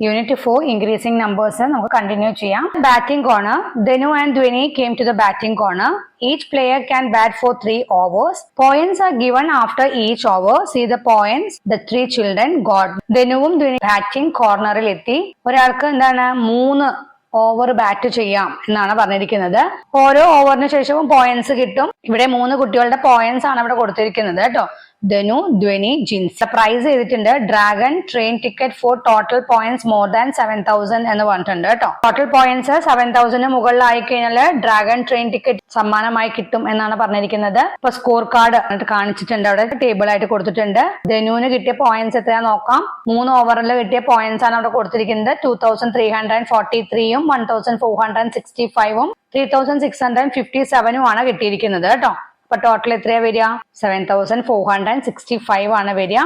Unit 4 increasing numbers നമുക്ക് continue ചെയ്യാം. Batting corner. Dhanu and Dhwani came to the batting corner. Each player can bat for 3 overs. Points are given after each over. See the points the 3 children got. ധനുവും Dhwani batting കോർണറിൽ എത്തി. ഒരാൾക്ക് എന്താണ് 3 over bat ചെയ്യാം എന്നാണ് പറഞ്ഞിരിക്കുന്നത്. ഓരോ ഓവറിന് ശേഷവും points കിട്ടും. ഇവിടെ 3 കുട്ടികളുടെ പോയിന്റ്സ് ആണ് ഇവിടെ കൊടുത്തിരിക്കുന്നത് കേട്ടോ. ധനു, ധ്വനി, ജിൻസ്. പ്രൈസ് ചെയ്തിട്ടുണ്ട് dragon train ticket four total points more than 7000 എന്ന് പറഞ്ഞിട്ടുണ്ട് കേട്ടോ. ടോട്ടൽ പോയിന്റ്സ് 7000 മുകളിലായി കഴിഞ്ഞാൽ ഡ്രാഗൺ ട്രെയിൻ ടിക്കറ്റ് സമ്മാനമായി കിട്ടും എന്നാണ് പറഞ്ഞിരിക്കുന്നത്. ഇപ്പൊ സ്കോർ കാർഡ് കാണിച്ചിട്ടുണ്ട്, അവിടെ ടേബിൾ ആയിട്ട് കൊടുത്തിട്ടുണ്ട്. ധനുവിന് കിട്ടിയ പോയിന്റ്സ് എത്രയാ നോക്കാം. 3 ഓവറിൽ കിട്ടിയ പോയിന്റ്സ് ആണ് അവിടെ കൊടുത്തിരിക്കുന്നത്. 2343ഉം 1465ഉം 3657ഉം ആണ് കിട്ടിയിരിക്കുന്നത് കേട്ടോ. അപ്പൊ ടോട്ടൽ എത്രയാ വരിക? 7465 ആണ് വരിക.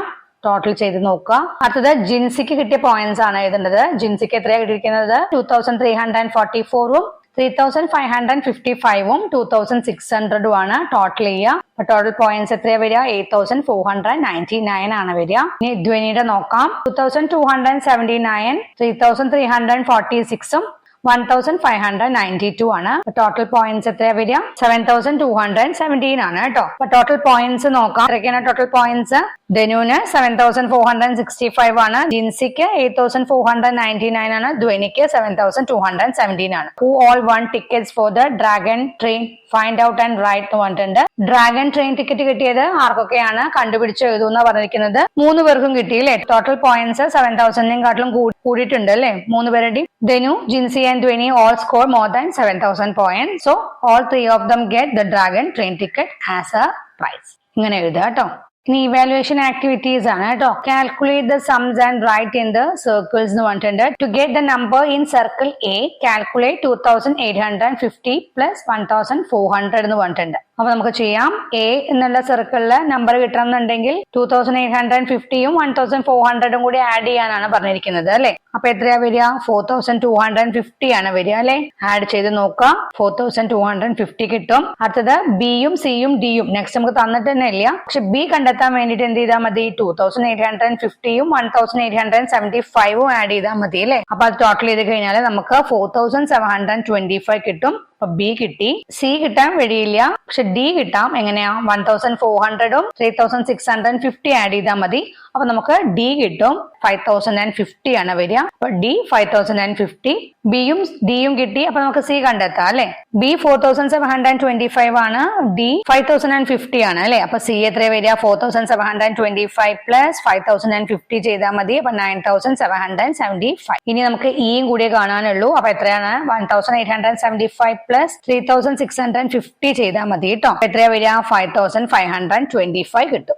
ടോട്ടൽ ചെയ്ത് നോക്കുക. അടുത്തത് ജിൻസിക്ക് കിട്ടിയ പോയിന്റ്സ് ആണ് എഴുതേണ്ടത്. ജിൻസിക്ക് എത്രയാ കിട്ടിയിരിക്കുന്നത്? 2344ഉം 3555ഉം 2600ഉം ആണ് ടോട്ടൽ ചെയ്യുക. അപ്പൊ ടോട്ടൽ പോയിന്റ്സ് എത്രയാ വരിക? 8499 ആണ് വരിക. ഇനി ധ്വനിയുടെ നോക്കാം. 2279, 3346ഉം 1592 ആണ്. ടോട്ടൽ പോയിന്റ്സ് എത്രയാ വരിക? 7217 ആണ് കേട്ടോ. അപ്പൊ ടോട്ടൽ പോയിന്റ്സ് നോക്കാം. എത്രയൊക്കെയാണ് ടോട്ടൽ പോയിന്റ്സ്? ധനുവിന് 7465 ആണ്, ജിൻസിക്ക് 8499 ആണ്, ധ്വനിക്ക് 7217 ആണ്. Who all one tickets for the dragon train find out and write എന്ന് പറഞ്ഞിട്ടുണ്ട്. ഡ്രാഗൺ ട്രെയിൻ ടിക്കറ്റ് കിട്ടിയത് ആർക്കൊക്കെയാണ്? കണ്ടുപിടിച്ച് എഴുതുന്ന പറഞ്ഞിരിക്കുന്നത്. 3 പേർക്കും കിട്ടിയില്ലേ? ടോട്ടൽ പോയിന്റ്സ് 7000 കൂടിയിട്ടുണ്ട് അല്ലെ 3 പേരുടെ. ധനു, Jincy and Dhwani all score more than 7000 points. So all 3 of them get the Dragon train ticket as a prize. ഇങ്ങനെ എഴുതുക കേട്ടോ. ഇനി ഇവാലുവേഷൻ ആക്ടിവിറ്റീസ് ആണ് കേട്ടോ. Calculate the sums and write in the circles എന്ന് പറഞ്ഞിട്ടുണ്ട്. To get the number in circle a calculate 2850 plus 1400 എന്ന് പറഞ്ഞിട്ടുണ്ട്. അപ്പൊ നമുക്ക് ചെയ്യാം. എ എന്നുള്ള സർക്കിളില് നമ്പർ കിട്ടണം എന്നുണ്ടെങ്കിൽ 2850ഉം 1400ഉം കൂടി ആഡ് ചെയ്യാനാണ് പറഞ്ഞിരിക്കുന്നത് അല്ലെ. അപ്പൊ എത്രയാ വരിക? 4250 ആണ് വരിക അല്ലെ. ആഡ് ചെയ്ത് നോക്കാം. 4250 കിട്ടും. അടുത്തത് ബിയും സിയും ഡിയും നെക്സ്റ്റ് നമുക്ക് തന്നിട്ട് തന്നെ ഇല്ല. പക്ഷെ ബി കണ്ടെത്താൻ വേണ്ടിട്ട് എന്ത് ചെയ്താൽ മതി? 2850ഉം 1875ഉം ആഡ് ചെയ്താൽ മതി അല്ലെ. അപ്പൊ അത് ടോട്ടൽ ചെയ്ത് കഴിഞ്ഞാൽ നമുക്ക് 4725 കിട്ടും. അപ്പൊ ബി കിട്ടി. സി കിട്ടാൻ വഴിയില്ല, പക്ഷെ ഡി കിട്ടാം. എങ്ങനെയാ? 1400ഉം 3650 ആഡ് ചെയ്താൽ മതി. അപ്പൊ നമുക്ക് ഡി കിട്ടും. 5050 ആണ് വരിക. അപ്പൊ ഡി 5050. ബിയും ഡിയും കിട്ടി. അപ്പൊ നമുക്ക് സി കണ്ടെത്താം അല്ലെ. ബി 4725 ആണ്, ഡി 5050 ആണ് അല്ലെ. അപ്പൊ സി എത്ര വരിക? 4725 പ്ലസ് 5050 ചെയ്താൽ മതി. അപ്പൊ 9775. ഇനി നമുക്ക് ഇയും കൂടിയേ കാണാനുള്ളൂ. അപ്പൊ എത്രയാണ്? 1875 പ്ലസ് 3650 ചെയ്താൽ മതി കേട്ടോ. എത്രയാ വരിക? 5525 കിട്ടും.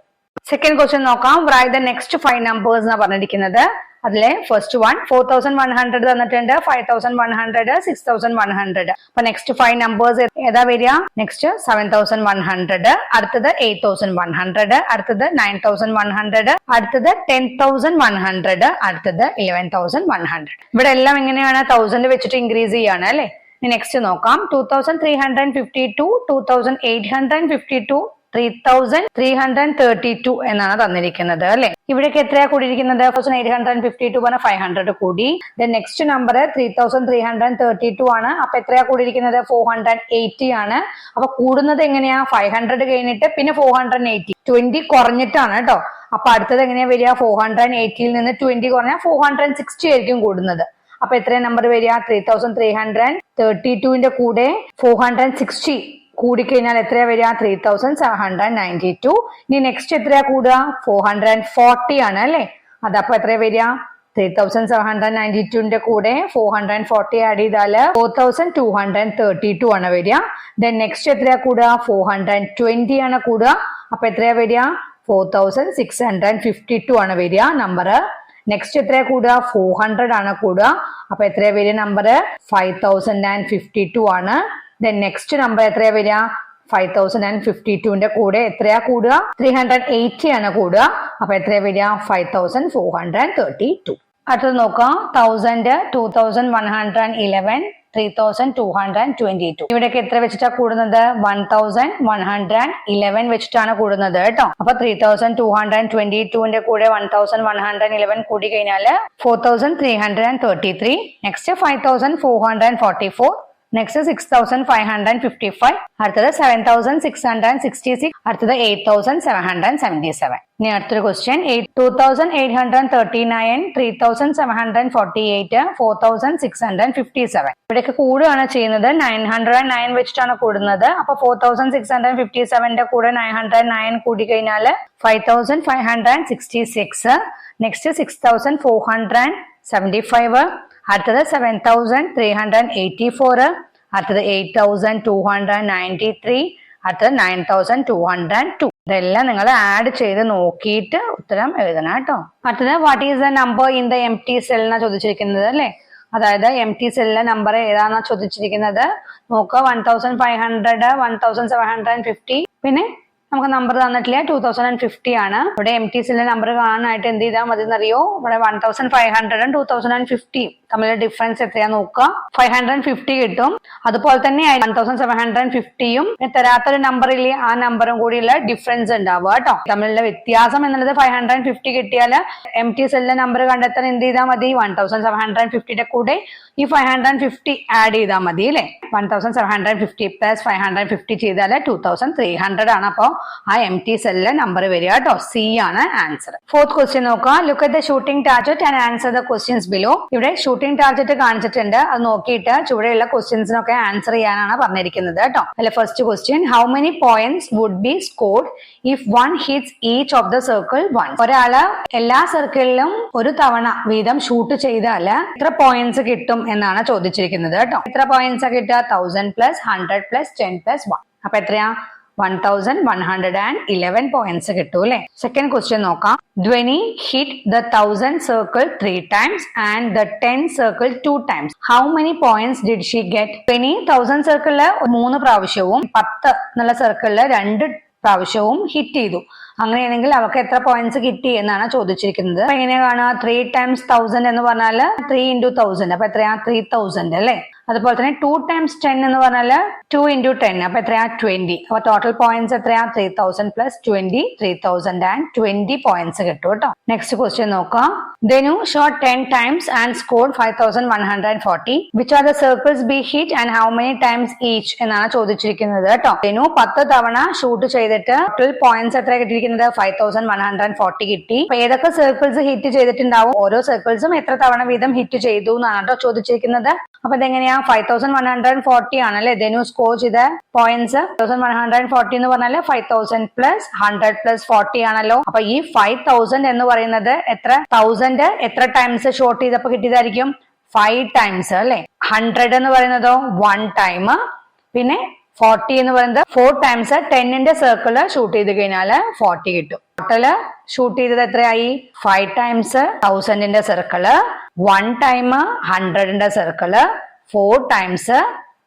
സെക്കൻഡ് ക്വസ്റ്റ്യൻ നോക്കാം. റൈറ്റ് ദ നെക്സ്റ്റ് 5 നമ്പേഴ്സ് എന്നാണ് പറഞ്ഞിരിക്കുന്നത്. അതിലെ ഫസ്റ്റ് 4100 തന്നിട്ടുണ്ട്, 5100, 6100. അപ്പൊ നെക്സ്റ്റ് 5 നമ്പേഴ്സ് ഏതാ വരിക? നെക്സ്റ്റ് 7100, അടുത്തത് 8100, അടുത്തത് 9100, അടുത്തത് 10100, അടുത്തത് 11100. ഇവിടെ എല്ലാം എങ്ങനെയാണ്? 1000 വെച്ചിട്ട് ഇൻക്രീസ് ചെയ്യാണ് അല്ലെ. നെക്സ്റ്റ് നോക്കാം. 2352, 2852, 3332 എന്നാണ് തന്നിരിക്കുന്നത് അല്ലെ. ഇവിടേക്ക് എത്രയാ കൂടിയിരിക്കുന്നത്? 1852 പറഞ്ഞ 500 കൂടി. നെക്സ്റ്റ് നമ്പർ 3332 ആണ്. അപ്പൊ എത്രയാ കൂടിയിരിക്കുന്നത്? 480 ആണ്. അപ്പൊ കൂടുന്നത് എങ്ങനെയാ? 500 കഴിഞ്ഞിട്ട് പിന്നെ 480, 20 കുറഞ്ഞിട്ടാണ് കേട്ടോ. അപ്പൊ അടുത്തത് എങ്ങനെയാ വരിക? 480ൽ നിന്ന് 20 കുറഞ്ഞാൽ 460 ആയിരിക്കും കൂടുന്നത്. അപ്പൊ എത്രയാ നമ്പർ വരിക? 3332ന്റെ കൂടെ 460 കൂടിക്കഴിഞ്ഞാൽ എത്രയാ വരിക? 3792. ഇനി നെക്സ്റ്റ് എത്രയാ കൂടുക? 440 ആണ് അല്ലെ. അതപ്പോ എത്രയാ വരിക? 3792ന്റെ കൂടെ 440 ആഡ് ചെയ്താല് 4232 ആണ് വരിക. നെക്സ്റ്റ് എത്രയാ കൂടുക? 420 ആണ് കൂടുക. അപ്പൊ എത്രയാ വരിക? 4652 ആണ് വരിക നമ്പർ. നെക്സ്റ്റ് എത്രയാ കൂടുക? 400 ആണ് കൂടുക. അപ്പൊ എത്രയാ വരിക നമ്പർ? 5052 ആണ്. നെക്സ്റ്റ് നമ്പർ എത്രയാ വരിക? 5052ന്റെ കൂടെ എത്രയാ കൂടുക? 380 ആണ് കൂടുക. അപ്പൊ എത്രയാ വരിക? 5432. അടുത്തത് നോക്കാം. 1000, 2111, 3222. ഇവിടെയൊക്കെ എത്ര വെച്ചിട്ടാ കൂടുന്നത്? 1111 വെച്ചിട്ടാണ് കൂടുന്നത് കേട്ടോ. അപ്പൊ 3222ന്റെ കൂടെ 1111 കൂടി കഴിഞ്ഞാൽ 4333. നെക്സ്റ്റ് 5444. നെക്സ്റ്റ് 6555. അടുത്തത് 7666. അടുത്തത് 8777. ഇനി അടുത്തൊരു ക്വസ്റ്റ്യൻ 2839, 3748, 4657. ഇവിടെയൊക്കെ കൂടുകയാണ് ചെയ്യുന്നത്. 909 വെച്ചിട്ടാണ് കൂടുന്നത്. അപ്പൊ 4657ന്റെ കൂടെ 909 കൂടി കഴിഞ്ഞാൽ 5566. നെക്സ്റ്റ് 6475. അടുത്തത് 7384. അടുത്തത് 8293. അടുത്തത് 9202. ഇതെല്ലാം നിങ്ങൾ ആഡ് ചെയ്ത് നോക്കിയിട്ട് ഉത്തരം എഴുതണം കേട്ടോ. അടുത്തത് what is the number in the M T cell എന്നാ ചോദിച്ചിരിക്കുന്നത് അല്ലെ. അതായത് എം ടി സെല്ലിലെ നമ്പർ ഏതാണെന്നാ ചോദിച്ചിരിക്കുന്നത്. നോക്കുക, 1500, 1750. പിന്നെ നമുക്ക് നമ്പർ തന്നിട്ടില്ല, 2050 ആണ്. ഇവിടെ എം ടി സെല്ലിന്റെ നമ്പർ കാണാനായിട്ട് എന്ത് ചെയ്താൽ മതി എന്നറിയോ? ഇവിടെ 1500 2050 തമ്മിലുള്ള ഡിഫറൻസ് എത്രയാ നോക്കുക. 550 കിട്ടും. അതുപോലെ തന്നെ 1750യും തരാത്തൊരു നമ്പർ ഇല്ലേ, ആ നമ്പറും കൂടിയുള്ള ഡിഫറൻസ് ഉണ്ടാവുക കേട്ടോ. തമ്മിലുള്ള വ്യത്യാസം എന്നുള്ളത് 550 കിട്ടിയാൽ എം ടി സെല്ലിന്റെ നമ്പർ കണ്ടെത്താൻ എന്ത് ചെയ്താൽ മതി? 1750യുടെ കൂടെ ഈ 550 ആഡ് ചെയ്താൽ മതി അല്ലെ. 1750 പ്ലസ് 550 ചെയ്താൽ 2300 ആണ്. അപ്പോ ആ എം ടി സെല്ലിലെ നമ്പർ വരിക കേട്ടോ. സി ആണ് ആൻസർ. ഫോർത്ത് ക്വസ്റ്റ്യൻ നോക്കുക. Look at the shooting target and answer the questions below. ഇവിടെ ഷൂട്ടിംഗ് ടാർജറ്റ് കാണിച്ചിട്ടുണ്ട്. അത് നോക്കിയിട്ട് ചുവടെയുള്ള ക്വസ്റ്റ്യൻസിനൊക്കെ ആൻസർ ചെയ്യാനാണ് പറഞ്ഞിരിക്കുന്നത് കേട്ടോ. അല്ലെ first question, how many points would be scored if one hits each of the circle ones. ഒരാള് എല്ലാ സർക്കിളിലും ഒരു തവണ വീതം ഷൂട്ട് ചെയ്താൽ എത്ര പോയിന്റ്സ് കിട്ടും എന്നാണ് ചോദിച്ചിരിക്കുന്നത് കേട്ടോ. എത്ര പോയിന്റ്സ് കിട്ടുക? 1000 പ്ലസ് 100 പ്ലസ് 10 പ്ലസ് 1. അപ്പൊ എത്രയാ? 1111 പോയിന്റ്സ് കിട്ടൂ അല്ലെ. സെക്കൻഡ് ക്വസ്റ്റ്യൻ നോക്കാം. ധ്വനി hit the 1000 circle 3 times and the 10 circle 2 times. How many points did she get? ധ്വനി 1000 സർക്കിളില് 3 പ്രാവശ്യവും 10 എന്നുള്ള സർക്കിളില് 2 പ്രാവശ്യവും ഹിറ്റ് ചെയ്തു. അങ്ങനെയാണെങ്കിൽ അവർക്ക് എത്ര പോയിന്റ്സ് കിട്ടി എന്നാണ് ചോദിച്ചിരിക്കുന്നത്. അപ്പൊ എങ്ങനെയാ കാണുക? 3 times 1000 എന്ന് പറഞ്ഞാൽ 3 into 1000. അപ്പൊ എത്രയാ? 3000 അല്ലെ. അതുപോലെ തന്നെ 2 times 10 എന്ന് പറഞ്ഞാല് 2 into 10. അപ്പൊ എത്രയാ? 20. അപ്പൊ ടോട്ടൽ പോയിന്റ്സ് എത്രയാ? 3000 പ്ലസ് 20, 3020 പോയിന്റ്സ് കിട്ടും കേട്ടോ. നെക്സ്റ്റ് ക്വസ്റ്റ്യൻ നോക്കാം. Dhanu shot 10 times and scored 5140. Which are the circles be hit and how many times each എന്നാണ് ചോദിച്ചിരിക്കുന്നത് കേട്ടോ. ധനു 10 തവണ ഷൂട്ട് ചെയ്തിട്ട് ടോട്ടൽ പോയിന്റ്സ് എത്ര കിട്ടിയിരിക്കുന്നത്? 5140 കിട്ടി. അപ്പൊ ഏതൊക്കെ സർക്കിൾസ് ഹിറ്റ് ചെയ്തിട്ടുണ്ടാവും? ഓരോ സർക്കിൾസും എത്ര തവണ വീതം ഹിറ്റ് ചെയ്തു എന്നാണ് കേട്ടോ ചോദിച്ചിരിക്കുന്നത്. അപ്പൊ ഇതെങ്ങനെയാ? 5140 ആണല്ലേ ധനു സ്കോർ ചെയ്ത പോയിന്റ്സ്. 5140 എന്ന് പറഞ്ഞാല് 5000 പ്ലസ് 100 പ്ലസ് 40 ആണല്ലോ. അപ്പൊ ഈ 5000 എന്ന് പറയുന്നത് എത്ര 1000 എത്ര ടൈംസ് ഷോട്ട് ചെയ്തപ്പോ കിട്ടിയതായിരിക്കും? 5 times അല്ലെ. 100 എന്ന് പറയുന്നതോ 1 time. പിന്നെ 40 എന്ന് പറയുന്നത് 4 times. 10ന്റെ സർക്കിള് ഷൂട്ട് ചെയ്ത് കഴിഞ്ഞാല് 40 കിട്ടും. ടോട്ടല് ഷൂട്ട് ചെയ്തത് എത്രയായി? 5 times 1000ന്റെ സർക്കിള്, 1 time 100ന്റെ സർക്കിള്, 4 times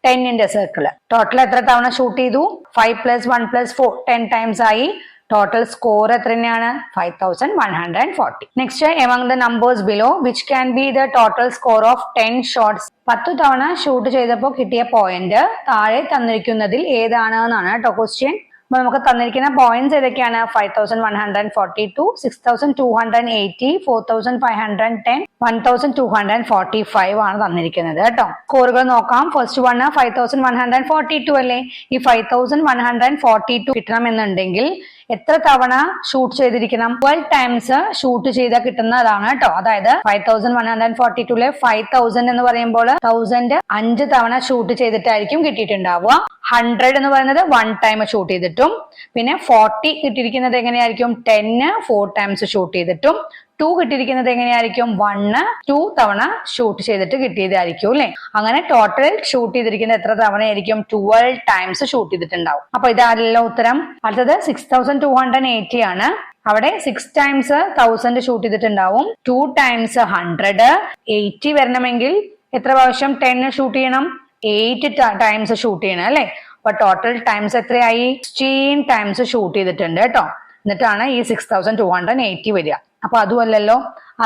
10ന്റെ സർക്കിള്. ടോട്ടൽ എത്ര തവണ ഷൂട്ട് ചെയ്തു? 5 plus 1 plus 4 10 times ആയി. ടോട്ടൽ സ്കോർ എത്ര തന്നെയാണ്? 5140. Next, among the numbers below which can be the total score of 10 shots. 10 തവണ ഷൂട്ട് ചെയ്തപ്പോൾ കിട്ടിയ പോയിന്റ് താഴെ തന്നിരിക്കുന്നതിൽ ഏതാണ് എന്നാണ് കേട്ടോ ക്വസ്റ്റ്യൻ. അപ്പൊ നമുക്ക് തന്നിരിക്കുന്ന പോയിന്റ്സ് ഏതൊക്കെയാണ്? 5142, 6280, 4510, 1245 ആണ് തന്നിരിക്കുന്നത് കേട്ടോ. സ്കോറുകൾ നോക്കാം. ഫസ്റ്റ് വൺ 5142 അല്ലേ. ഈ 5142 കിട്ടണമെന്നുണ്ടെങ്കിൽ എത്ര തവണ ഷൂട്ട് ചെയ്തിരിക്കണം? 12 times ഷൂട്ട് ചെയ്താൽ കിട്ടുന്നതാണ് കേട്ടോ. അതായത് 5142 5000 എന്ന് പറയുമ്പോൾ 1000 5 തവണ ഷൂട്ട് ചെയ്തിട്ടായിരിക്കും കിട്ടിയിട്ടുണ്ടാവുക. 100 എന്ന് പറയുന്നത് 1 time ഷൂട്ട് ചെയ്തിട്ടും, പിന്നെ 40 കിട്ടിയിരിക്കുന്നത് എങ്ങനെയായിരിക്കും? 10 4 times ഷൂട്ട് ചെയ്തിട്ടും, 2 കിട്ടിയിരിക്കുന്നത് എങ്ങനെയായിരിക്കും? 1 2 തവണ ഷൂട്ട് ചെയ്തിട്ട് കിട്ടിയതായിരിക്കും അല്ലെ. അങ്ങനെ ടോട്ടൽ ഷൂട്ട് ചെയ്തിരിക്കുന്നത് എത്ര തവണയായിരിക്കും? 12 times ഷൂട്ട് ചെയ്തിട്ടുണ്ടാവും. അപ്പൊ ഇതാണല്ലോ ഉത്തരം. അടുത്തത് 6280 ആണ്. അവിടെ 6 times 1000 ഷൂട്ട് ചെയ്തിട്ടുണ്ടാവും, 2 times 100. 80 വരണമെങ്കിൽ എത്ര പ്രാവശ്യം 10 ഷൂട്ട് ചെയ്യണം? 8 times ഷൂട്ട് ചെയ്യണം അല്ലെ. അപ്പൊ ടോട്ടൽ ടൈംസ് എത്രയായി? 16 times ഷൂട്ട് ചെയ്തിട്ടുണ്ട് കേട്ടോ. എന്നിട്ടാണ് ഈ 6280 വരിക. അപ്പൊ അതുമല്ലല്ലോ.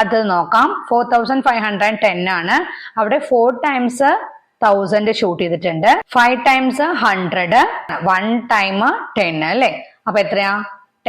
അത് നോക്കാം. 4510 ആണ്. അവിടെ 4 times 1000 ഷൂട്ട് ചെയ്തിട്ടുണ്ട്. 5 ടൈംസ് 100, 1 ടൈം 10 അല്ലെ. അപ്പൊ എത്രയാ?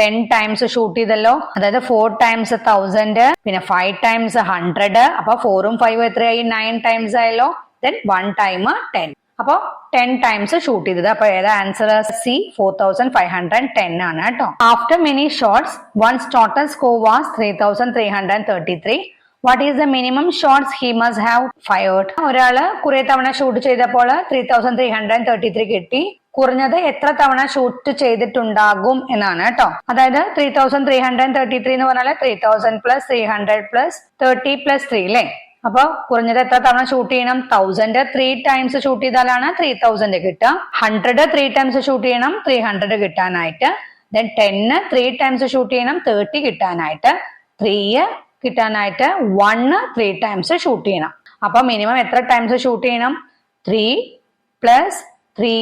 10 ടൈംസ് ഷൂട്ട് ചെയ്തല്ലോ. അതായത് 4 ടൈംസ് 1000, പിന്നെ 5 ടൈംസ് 100. അപ്പൊ 4ഉം 5ഉം എത്രയായി? 9 ടൈംസ് ആയല്ലോ. Then 1 time 10. അപ്പൊ 10 ടൈംസ് ഷൂട്ട് ചെയ്തത്. അപ്പൊ ഏതാ ആൻസർ? സി, 4510 ആണ് കേട്ടോ. After many shots one's total score was 3333. What is the minimum shots he must have fired? ഒരാള് കുറെ തവണ ഷൂട്ട് ചെയ്തപ്പോൾ 3333 കിട്ടി. കുറഞ്ഞത് എത്ര തവണ ഷൂട്ട് ചെയ്തിട്ടുണ്ടാകും എന്നാണ് കേട്ടോ. അതായത് 3333 എന്ന് പറഞ്ഞാൽ 3000 പ്ലസ് 300 പ്ലസ് 30 പ്ലസ് 3 അല്ലേ. അപ്പൊ കുറഞ്ഞത് എത്ര തവണ ഷൂട്ട് ചെയ്യണം? 1000 3 ടൈംസ് ഷൂട്ട് ചെയ്താലാണ് 3000 കിട്ടുക. 100 3 ടൈംസ് ഷൂട്ട് ചെയ്യണം 300 കിട്ടാനായിട്ട്. ദെൻ 10 3 ടൈംസ് ഷൂട്ട് ചെയ്യണം 30 കിട്ടാനായിട്ട്. 3 കിട്ടാനായിട്ട് 1 3 ടൈംസ് ഷൂട്ട് ചെയ്യണം. അപ്പൊ മിനിമം എത്ര ടൈംസ് ഷൂട്ട് ചെയ്യണം? 3 പ്ലസ് 3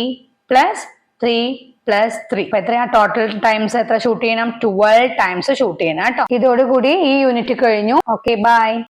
പ്ലസ് 3 പ്ലസ് 3. അപ്പൊ എത്രയാ ടോട്ടൽ ടൈംസ്? എത്ര ഷൂട്ട് ചെയ്യണം? 12 ടൈംസ് ഷൂട്ട് ചെയ്യണം കേട്ടോ. ഇതോടുകൂടി ഈ യൂണിറ്റ് കഴിഞ്ഞു. Okay, by.